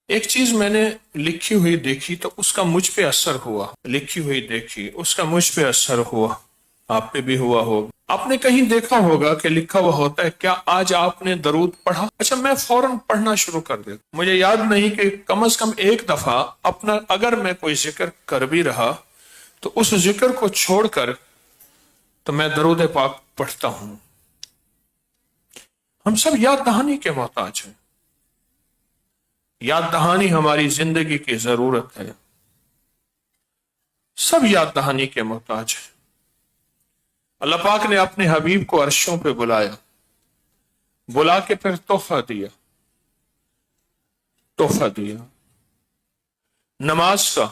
ایک چیز میں نے لکھی ہوئی دیکھی تو اس کا مجھ پہ اثر ہوا، لکھی ہوئی دیکھی اس کا مجھ پہ اثر ہوا، آپ پہ بھی ہوا ہوگا۔ آپ نے کہیں دیکھا ہوگا کہ لکھا ہوا ہوتا ہے کیا آج آپ نے درود پڑھا؟ اچھا میں فوراً پڑھنا شروع کر دیتا، مجھے یاد نہیں کہ کم از کم ایک دفعہ اپنا اگر میں کوئی ذکر کر بھی رہا تو اس ذکر کو چھوڑ کر تو میں درود پاک پڑھتا ہوں۔ ہم سب یاد دہانی کے محتاج ہیں، یاد دہانی ہماری زندگی کی ضرورت ہے، سب یاد دہانی کے محتاج ہیں۔ اللہ پاک نے اپنے حبیب کو عرشوں پہ بلایا، بلا کے پھر تحفہ دیا نماز کا۔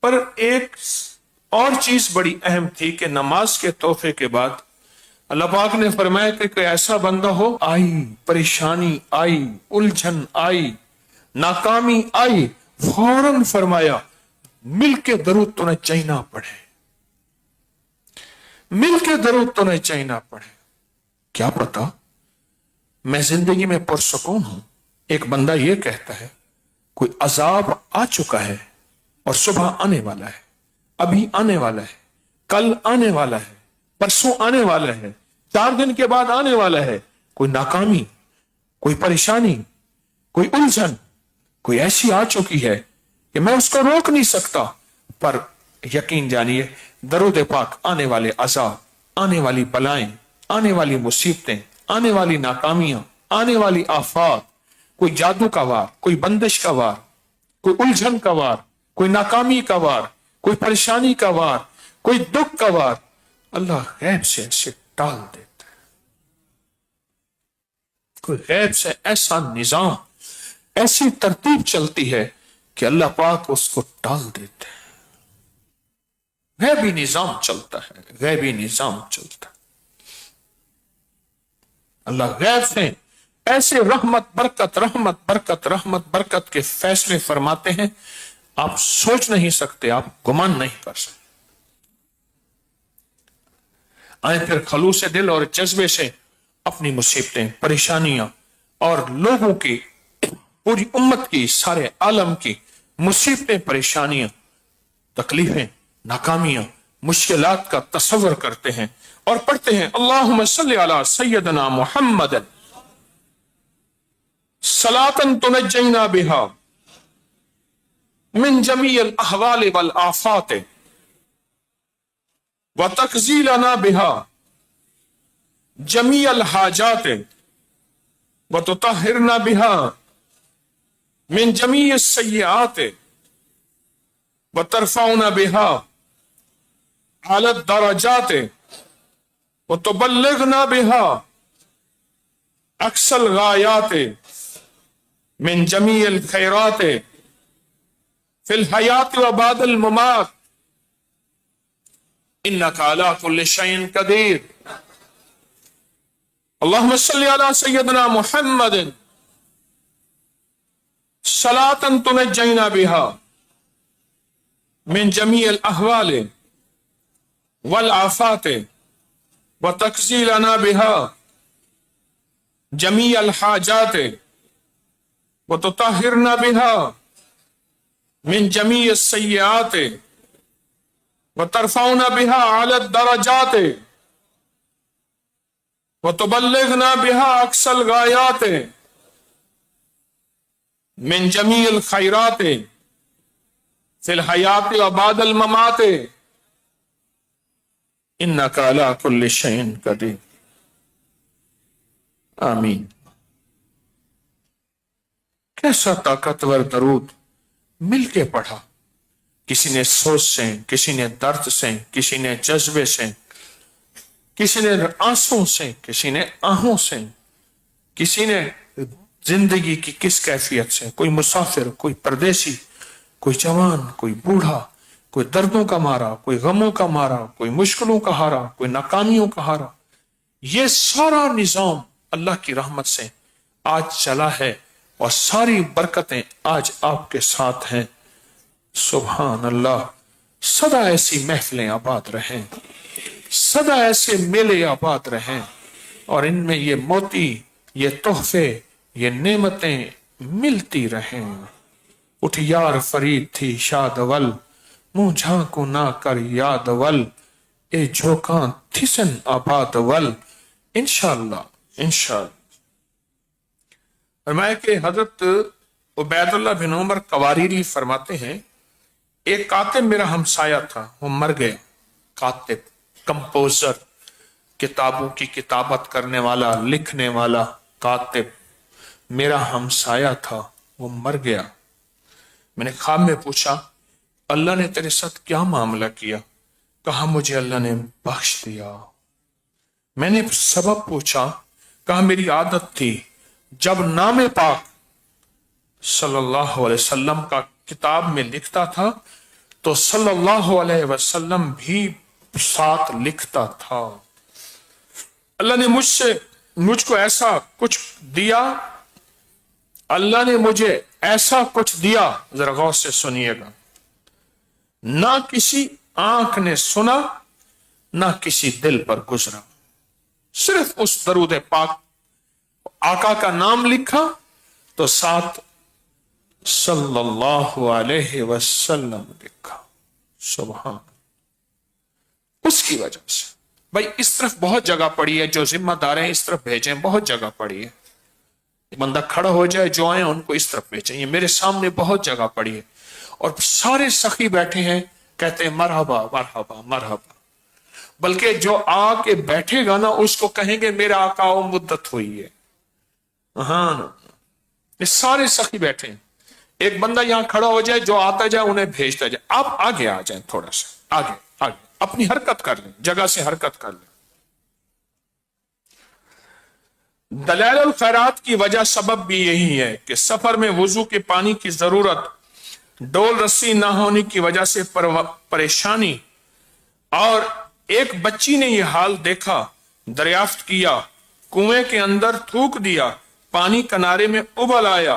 پر ایک اور چیز بڑی اہم تھی کہ نماز کے تحفے کے بعد اللہ پاک نے فرمایا کہ کوئی ایسا بندہ ہو، آئی پریشانی آئی، الجھن آئی، ناکامی آئی، فوراً فرمایا مل کے درود تو نہ چاہیے پڑھے، مل کے درود تو نہ چاہیے پڑھے۔ کیا پتا میں زندگی میں پرسکون ہوں۔ ایک بندہ یہ کہتا ہے کوئی عذاب آ چکا ہے اور صبح آنے والا ہے، ابھی آنے والا ہے، کل آنے والا ہے، پرسوں آنے والا ہے، 4 دن کے بعد آنے والا ہے، کوئی ناکامی، کوئی پریشانی، کوئی الجھن، کوئی ایسی آ چکی ہے کہ میں اس کو روک نہیں سکتا۔ پر یقین جانیے درود پاک آنے والے عذاب، آنے والی بلائیں، آنے والی مصیبتیں، آنے والی ناکامیاں، آنے والی آفات، کوئی جادو کا وار، کوئی بندش کا وار، کوئی الجھن کا وار، کوئی ناکامی کا وار، کوئی پریشانی کا وار، کوئی دکھ کا وار، اللہ غیب سے ایسے ٹال دیتا ہے۔ کوئی غیب سے ایسا نظام، ایسی ترتیب چلتی ہے کہ اللہ پاک اس کو ٹال دیتے ہیں۔ غیبی نظام چلتا ہے، غیبی نظام چلتا ہے۔ اللہ غیب سے ایسے رحمت برکت رحمت برکت رحمت برکت کے فیصلے فرماتے ہیں، آپ سوچ نہیں سکتے، آپ گمان نہیں کر سکتے۔ آئے پھر خلوص دل اور جذبے سے اپنی مصیبتیں، پریشانیاں اور لوگوں کی، پوری امت کی، سارے عالم کی مصیبتیں، پریشانیاں، تکلیفیں، ناکامیاں، مشکلات کا تصور کرتے ہیں اور پڑھتے ہیں اللہم صلی علی سیدنا محمد صلاۃ تنجینا بہا من جمیع الاحوال والآفات وتقضی لنا بہا جمیع الحاجات وتطہرنا بہا من جمیع السیئات وترفعنا بہا اعلی الدرجات وتبلغنا بہا اقصی الغایات من جمیع الخیرات فی الحیات و بعد الممات انک علی کل شیء قدیر۔ اللہم صلی علی سیدنا محمد صلاۃ تنجینا بہا من جمیع الاحوال والآفات وتقضی لنا بہا جمیع الحاجات وتطہرنا بہا من جمیع السیئات وترفعنا بہا اعلی الدرجات وتبلغنا بہا اقصی الغایات من جمیع الخیرات فی الحیات و بعد الممات انک علی کل شیء قدیر۔ آمین۔ کیسا طاقتور درود، مل کے پڑھا، کسی نے سوچ سے، کسی نے درد سے، کسی نے جذبے سے، کسی نے آنسوں سے، کسی نے آہوں سے، کسی نے زندگی کی کس کیفیت سے، کوئی مسافر، کوئی پردیسی، کوئی جوان، کوئی بوڑھا، کوئی دردوں کا مارا، کوئی غموں کا مارا، کوئی مشکلوں کا ہارا، کوئی ناکامیوں کا ہارا۔ یہ سارا نظام اللہ کی رحمت سے آج چلا ہے اور ساری برکتیں آج آپ کے ساتھ ہیں۔ سبحان اللہ۔ سدا ایسی محفلیں آباد رہیں، سدا ایسے میلے آباد رہیں، اور ان میں یہ موتی، یہ تحفے، یہ نعمتیں मिलती रहें। उठ यार फरीद थी शादवल, मुंह झांकू ना कर यादवल, ए झोंका थिसन आबादवल। इंशाअल्लाह इंशाअल्लाह। फरमाया कि हजरत उबैदुल्लाह बिन उमर कवारीरी फरमाते हैं, एक कातिब मेरा हमसाया था, वो मर गया। कातिब, कंपोजर, किताबों की किताबत करने वाला, लिखने वाला कातिब मेरा हमसाया था, वो मर गया। मैंने ख्वाब में पूछा, अल्लाह ने तेरे साथ क्या मामला किया? कहा, मुझे अल्लाह ने बख्श दिया। मैंने सबब पूछा, कहा, मेरी आदत थी जब नाम पाक सल्लल्लाहु अलैहि वसल्लम का किताब में लिखता था तो सल्लल्लाहु अलैहि वसल्लम भी साथ लिखता था। अल्लाह ने मुझको ऐसा कुछ दिया, अल्लाह ने मुझे ऐसा कुछ दिया, जरा गौर से सुनिएगा, ना किसी आंख ने सुना, ना किसी दिल पर गुजरा। सिर्फ उस दरूद पाक आका का नाम लिखा तो साथ सल्लल्लाहु अलैहि वसल्लम लिखा। सुभान। उसकी वजह से भाई इस तरफ बहुत जगह पड़ी है, जो जिम्मेदार हैं इस तरफ भेजें, बहुत जगह पड़ी है। बंदा खड़ा हो जाए, जो आए उनको इस तरफ भेजें। ये मेरे सामने बहुत जगह पड़ी है और सारे सखी बैठे हैं, कहते हैं मरहबा मरहबा मरहबा। बल्कि जो आके बैठेगा ना उसको कहेंगे मेरा आका मुद्दत हुई है। हाँ, ये सारे सखी बैठे हैं। एक बंदा यहां खड़ा हो जाए, जो आता जाए उन्हें भेजता जाए। आप आगे आ जाए, थोड़ा सा आगे आगे अपनी हरकत कर लें, जगह से हरकत कर लें। दलाइल खैरात की वजह सबब भी यही है कि सफर में वुजू के पानी की जरूरत, डोल रस्सी ना होने की वजह से परेशानी, और एक बच्ची ने यह हाल देखा, दरियाफ्त किया, कुएं के अंदर थूक दिया, पानी किनारे में उबल आया,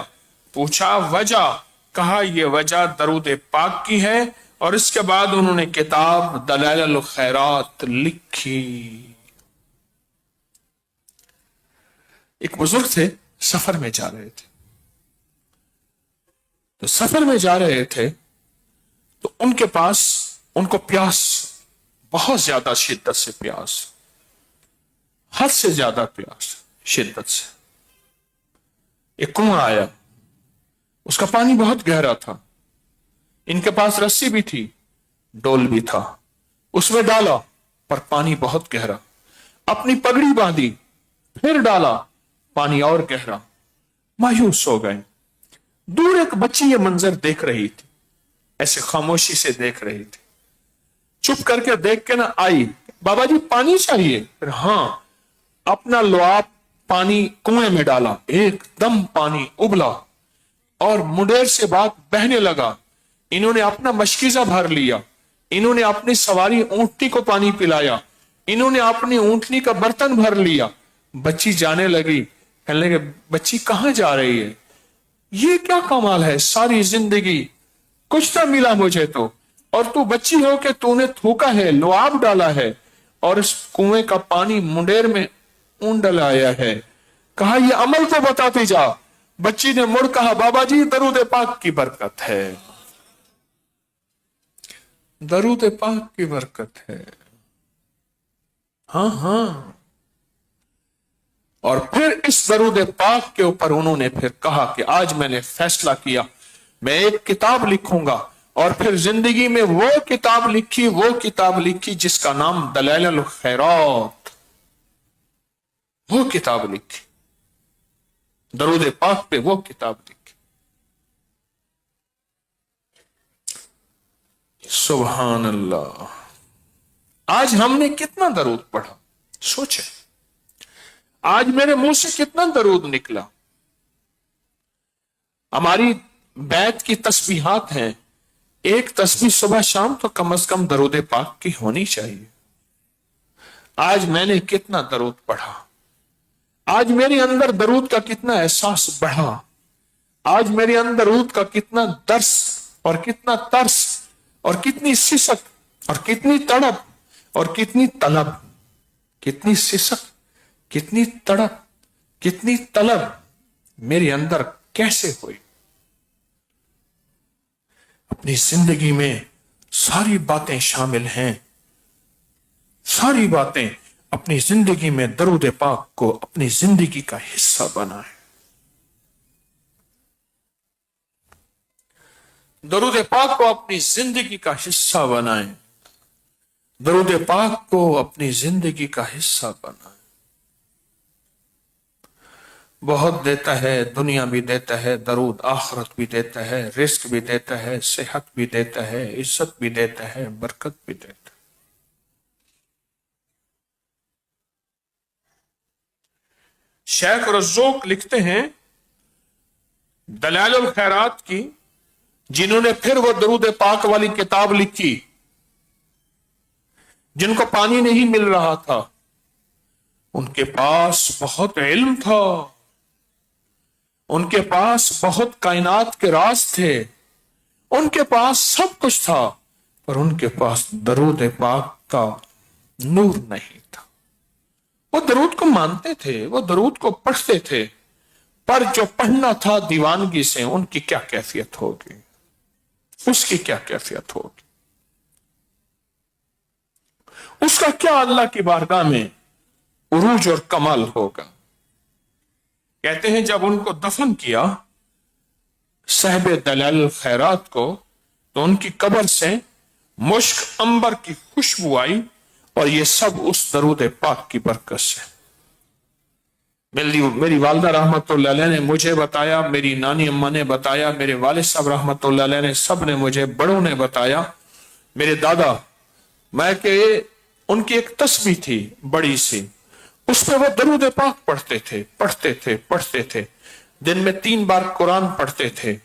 पूछा वजह, कहा यह वजह दरूद पाक की है। और इसके बाद उन्होंने किताब दलाइल खैरात लिखी। एक बुजुर्ग थे, सफर में जा रहे थे, तो सफर में जा रहे थे तो उनके पास, उनको प्यास, बहुत ज्यादा शिद्दत से प्यास, हद से ज्यादा प्यास, शिद्दत से। एक कुआं आया, उसका पानी बहुत गहरा था, इनके पास रस्सी भी थी, डोल भी था, उसमें डाला पर पानी बहुत गहरा। अपनी पगड़ी बांधी, फिर डाला, पानी और गहरा। मायूस हो गए। दूर एक बच्ची ये मंजर देख रही थी, ऐसे खामोशी से देख रही थी। चुप करके देख के ना आई, बाबा जी पानी चाहिए? फिर हाँ, अपना लुआब पानी कुएं में डाला, एकदम पानी उबला और मुंडेर से बात बहने लगा। इन्होंने अपना मशकीजा भर लिया, इन्होंने अपनी सवारी ऊंटनी को पानी पिलाया, इन्होंने अपनी ऊंटनी का बर्तन भर लिया। बच्ची जाने लगी, कहने लगे बच्ची कहां जा रही है? ये क्या कमाल है, सारी जिंदगी कुछ ना मिला मुझे तो, और तू बच्ची हो के तूने थूका है, लुआब डाला है और इस कुएं का पानी मुंडेर में ऊंडल आया है। कहा ये अमल तो बताती जा। बच्ची ने मुड़ कहा बाबा जी दरूद पाक की बरकत है, दरूद पाक की बरकत है। हाँ हाँ। और फिर इस दरूद पाक के ऊपर उन्होंने फिर कहा कि आज मैंने फैसला किया, मैं एक किताब लिखूंगा। और फिर जिंदगी में वो किताब लिखी जिसका नाम दलाइल खैरात, वो किताब लिखी, दरूद पाक पे वो किताब लिखी। सुभान अल्लाह। आज हमने कितना दरूद पढ़ा, सोचे, आज मेरे मुंह से कितना दरूद निकला। हमारी बैत की तस्बीहात हैं, एक तस्बीह सुबह शाम तो कम से कम दरूद पाक की होनी चाहिए। आज मैंने कितना दरूद पढ़ा, आज मेरे अंदर दरूद का कितना एहसास बढ़ा, आज मेरे अंदर दरूद का कितना दर्स और कितना तरस और कितनी सिसक और कितनी तड़प और कितनी तलब, कितनी सिसक, कितनी तड़प, कितनी तलब मेरे अंदर कैसे हुई? अपनी जिंदगी में सारी बातें शामिल हैं। सारी बातें अपनी जिंदगी में दरूद पाक को अपनी जिंदगी का हिस्सा बनाएं। दरूद पाक को अपनी जिंदगी का हिस्सा बनाएं। दरूद पाक को अपनी जिंदगी का हिस्सा बनाएं। बहुत देता है, दुनिया भी देता है, दरूद आखिरत भी देता है, रिस्क भी देता है, सेहत भी देता है, इज्जत भी देता है, बरकत भी देता है। शेख रज़्ज़ाक़ लिखते हैं दलाइल खैरात की, जिन्होंने फिर वो दरूद पाक वाली किताब लिखी, जिनको पानी नहीं मिल रहा था, उनके पास बहुत इल्म था, उनके पास बहुत कायनात के राज थे, उनके पास सब कुछ था, पर उनके पास दरूद पाक का नूर नहीं था। वो दरूद को मानते थे, वो दरूद को पढ़ते थे, पर जो पढ़ना था दीवानगी से, उनकी क्या कैफियत होगी, उसकी क्या कैफियत होगी, उसका क्या अल्लाह की बारगाह में उरूज और कमाल होगा। कहते हैं जब उनको दफन किया साहिब दलाइल खैरात को, तो उनकी कब्र से मुश्क अंबर की खुशबू आई, और ये सब उस दरूद पाक की बरकत से। मेरी वालदा रहमतुल्लाह अलैह ने मुझे बताया, मेरी नानी अम्मा ने बताया, मेरे वालिद साहब रहमतुल्लाह अलैह ने, सब ने मुझे, बड़ों ने बताया, मेरे दादा, मैं कि उनकी एक तस्बीह थी बड़ी सी, उस पर वो दरूद पाक पढ़ते थे। दिन में 3 बार कुरान पढ़ते थे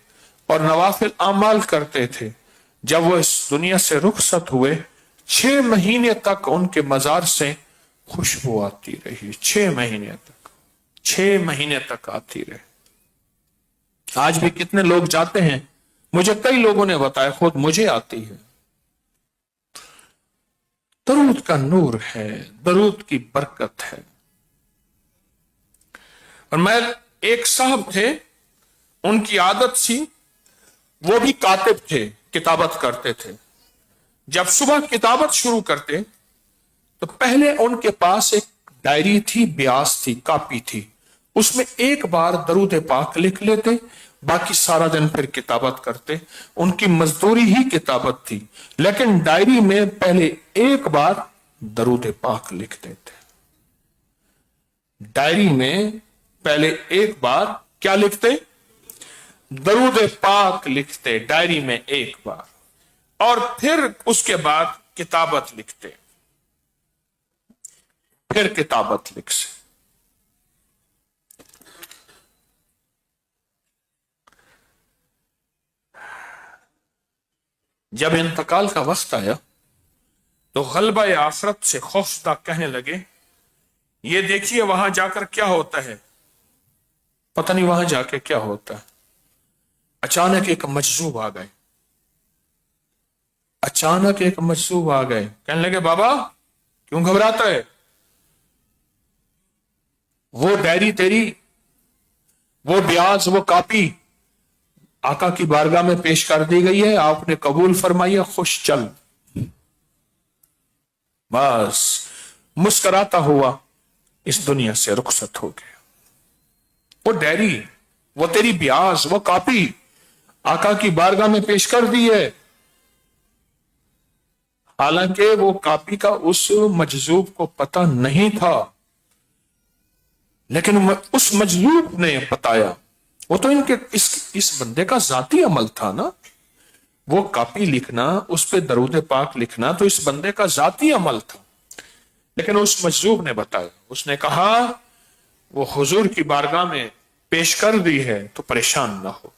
और नवाफिल आमाल करते थे। जब वो इस दुनिया से रुखसत हुए, 6 महीने तक उनके मजार से खुशबू आती रही। 6 महीने तक आती रही। आज भी कितने लोग जाते हैं, मुझे कई लोगों ने बताया, खुद मुझे आती है। दरूद का नूर है, दरूद की बरकत है। और मैं, एक साहब थे, उनकी आदत थी, वो भी कातिब थे, किताबत करते थे। जब सुबह किताबत शुरू करते तो पहले उनके पास एक डायरी थी, ब्यास थी, कापी थी, उसमें एक बार दरूद पाक लिख लेते, बाकी सारा दिन फिर किताबत करते। उनकी मजदूरी ही किताबत थी, लेकिन डायरी में पहले एक बार दरूद पाक लिख देते। डायरी में पहले एक बार क्या लिखते? दरूद पाक लिखते डायरी में एक बार, और फिर उसके बाद किताबत लिखते, फिर किताबत लिखते। जब इंतकाल का वक्त आया तो गलबा आखिरत से खौफदा कहने लगे, ये देखिए वहां जाकर क्या होता है, पता नहीं वहां जाके क्या होता है। अचानक एक मजजूब आ गए, अचानक एक मजजूब आ गए, कहने लगे, बाबा क्यों घबराता है? वो डायरी तेरी, वो ब्याज, वो कापी आका की बारगाह में पेश कर दी गई है, आपने कबूल फरमाइए, खुश चल। बस मुस्कुराता हुआ इस दुनिया से रुखसत हो गया। वो डायरी, वो तेरी ब्याज, वो कापी आका की बारगाह में पेश कर दी है। हालांकि वो कापी का उस मजजूब को पता नहीं था, लेकिन उस मजलूब ने बताया। वो तो इनके इस बंदे का जाती अमल था ना, वो कापी लिखना, उस पे दरूद पाक लिखना तो इस बंदे का जाती अमल था। लेकिन उस मजलूब ने बताया, उसने कहा वो हुजूर की बारगाह में पेश कर दी है तो परेशान ना हो।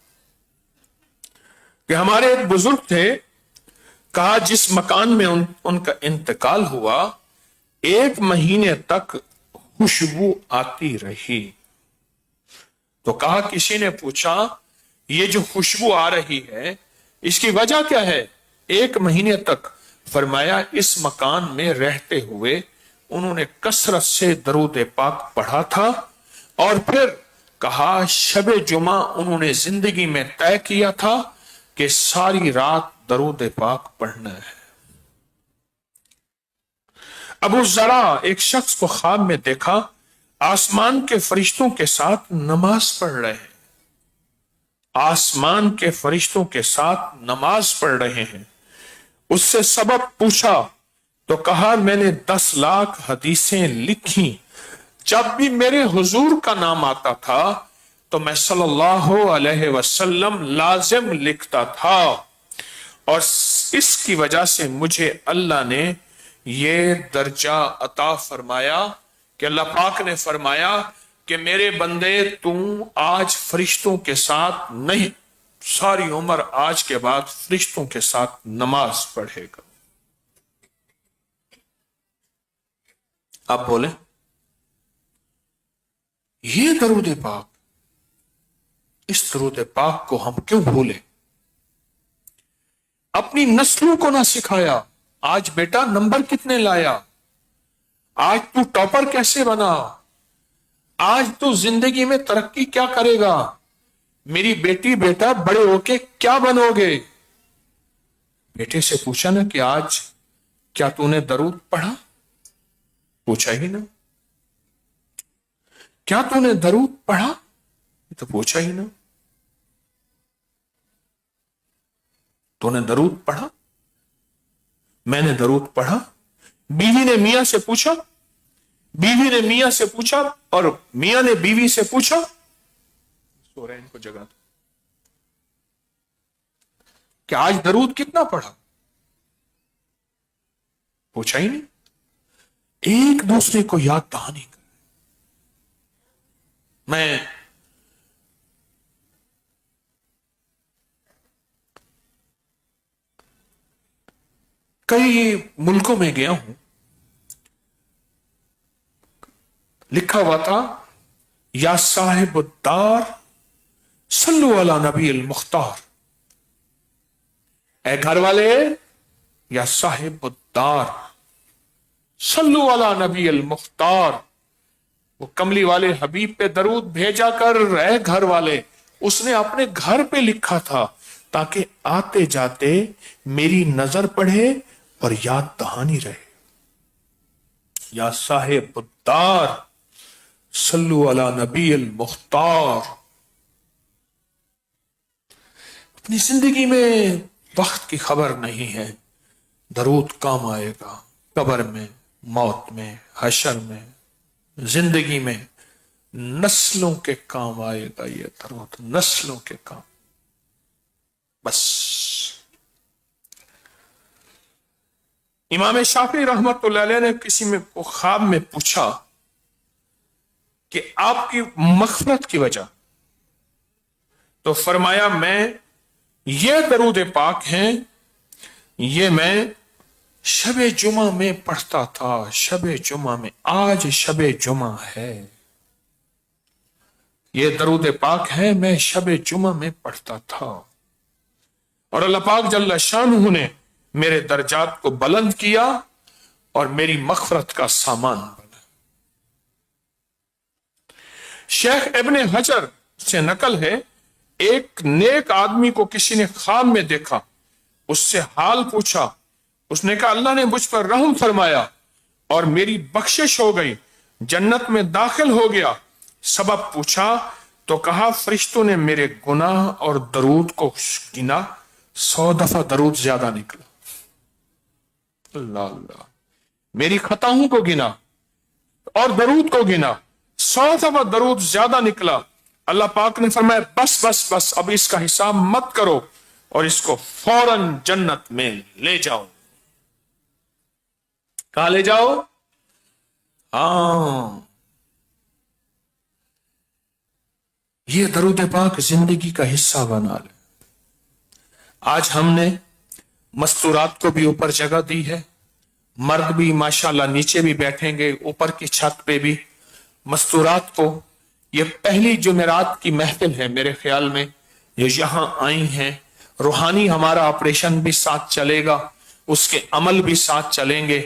कि हमारे एक बुजुर्ग थे, कहा जिस मकान में उनका इंतकाल हुआ, 1 महीने तक खुशबू आती रही। तो कहा, किसी ने पूछा ये जो खुशबू आ रही है इसकी वजह क्या है? 1 महीने तक। फरमाया इस मकान में रहते हुए उन्होंने कसरत से दरूद पाक पढ़ा था, और फिर کہا شب جمعہ انہوں نے زندگی میں طے کیا تھا کہ ساری رات درود پاک پڑھنا ہے۔ ابو ذرا ایک شخص کو خواب میں دیکھا، آسمان کے فرشتوں کے ساتھ نماز پڑھ رہے ہیں، آسمان کے فرشتوں کے ساتھ نماز پڑھ رہے ہیں۔ اس سے سبب پوچھا تو کہا میں نے 10 لاکھ حدیثیں لکھی، جب بھی میرے حضور کا نام آتا تھا تو میں صلی اللہ علیہ وسلم لازم لکھتا تھا، اور اس کی وجہ سے مجھے اللہ نے یہ درجہ عطا فرمایا کہ اللہ پاک نے فرمایا کہ میرے بندے تو آج فرشتوں کے ساتھ نہیں، ساری عمر آج کے بعد فرشتوں کے ساتھ نماز پڑھے گا۔ آپ بولیں یہ درود پاک، اس درود پاک کو ہم کیوں بھولے؟ اپنی نسلوں کو نہ سکھایا، آج بیٹا نمبر کتنے لایا، آج تو ٹاپر کیسے بنا، آج تو زندگی میں ترقی کیا کرے گا، میری بیٹی بیٹا بڑے ہو کے کیا بنو گے؟ بیٹے سے پوچھا نا کہ آج کیا تو نے درود پڑھا؟ پوچھا ہی نا۔ کیا تو نے درود پڑھا؟ تو پوچھا ہی نا۔ تو نے درود پڑھا؟ میں نے درود پڑھا۔ بیوی نے میاں سے پوچھا، بیوی نے میاں سے پوچھا، اور میاں نے بیوی سے پوچھا۔ سو رہے ان کو جگہ دو کہ آج درود کتنا پڑھا؟ پوچھا ہی نہیں۔ ایک دوسرے کو یاد دہانی کر۔ میں کئی ملکوں میں گیا ہوں، لکھا ہوا تھا یا صاحب الدار صلو علی نبی المختار، اے گھر والے یا صاحب الدار صلو علی نبی المختار، وہ کملی والے حبیب پہ درود بھیجا کر، اے گھر والے۔ اس نے اپنے گھر پہ لکھا تھا تاکہ آتے جاتے میری نظر پڑھے اور یاد دہانی رہے۔ یا صاحب الدار صلو علی نبی المختار۔ اپنی زندگی میں وقت کی خبر نہیں ہے، درود کام آئے گا، قبر میں، موت میں، حشر میں، زندگی میں، نسلوں کے کام آئے گا یہ درود، نسلوں کے کام۔ بس امام شافعی رحمت اللہ علیہ نے کسی میں خواب میں پوچھا کہ آپ کی مغفرت کی وجہ، تو فرمایا میں یہ درود پاک ہیں، یہ میں شب جمعہ میں پڑھتا تھا، شب جمعہ میں، آج شب جمعہ ہے، یہ درود پاک ہے میں شب جمعہ میں پڑھتا تھا، اور اللہ پاک جل شانہ نے میرے درجات کو بلند کیا اور میری مغفرت کا سامان بنا۔ شیخ ابن حجر سے نقل ہے، ایک نیک آدمی کو کسی نے خواب میں دیکھا، اس سے حال پوچھا، اس نے کہا اللہ نے مجھ پر رحم فرمایا اور میری بخشش ہو گئی، جنت میں داخل ہو گیا۔ سبب پوچھا تو کہا فرشتوں نے میرے گناہ اور درود کو گنا، 100 دفعہ درود زیادہ نکلا۔ اللہ اللہ، میری خطاؤں کو گنا اور درود کو گنا، 100 دفعہ درود زیادہ نکلا۔ اللہ پاک نے فرمایا بس بس بس، اب اس کا حساب مت کرو اور اس کو فوراً جنت میں لے جاؤ۔ کہاں لے جاؤ؟ ہاں، یہ درود پاک زندگی کا حصہ بنا لے۔ آج ہم نے مستورات کو بھی اوپر جگہ دی ہے، مرد بھی ماشاءاللہ نیچے بھی بیٹھیں گے، اوپر کی چھت پہ بھی مستورات کو۔ یہ پہلی جمعرات کی محفل ہے میرے خیال میں، جو یہاں آئی ہیں۔ روحانی ہمارا آپریشن بھی ساتھ چلے گا، اس کے عمل بھی ساتھ چلیں گے،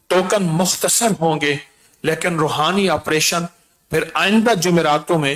ٹوکن مختصر ہوں گے، لیکن روحانی آپریشن پھر آئندہ جمعراتوں میں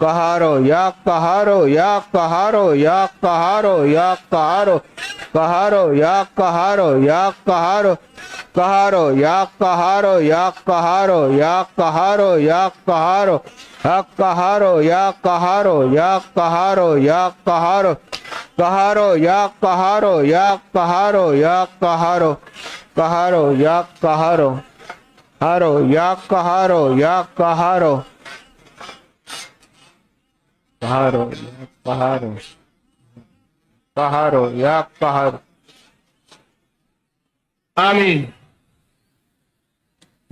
कहारो या कहारो या कहारो या कहारो या कहारो कहारो या कहारो या कहारो कहारो या कहारो या कहारो या कहारो या कहारो या कहारो या कहारो या कहारो कहारो या कहारो या कहारो या कहारो कहारो या कहारो हारो या कहारो या कहारो कहारो या कहारो कहारो या कहारो। आमीन।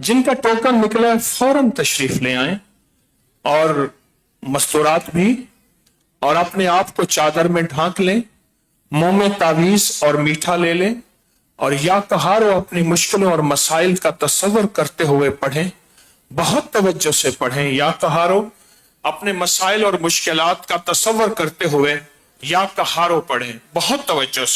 जिनका टोकन निकला है फौरन तशरीफ ले आए और मस्तूरात भी, और अपने आप को चादर में ढांक लें, मुंह में तावीज और मीठा ले लें और या कहारो अपनी मुश्किलों और मसाइल का तस्वर करते हुए पढ़ें। बहुत तवज्जो से पढ़ें। या कहारो अपने मसाइल और मुश्किलात का तस्वर करते हुए या कहारो पढ़ें, बहुत तवज्जो से।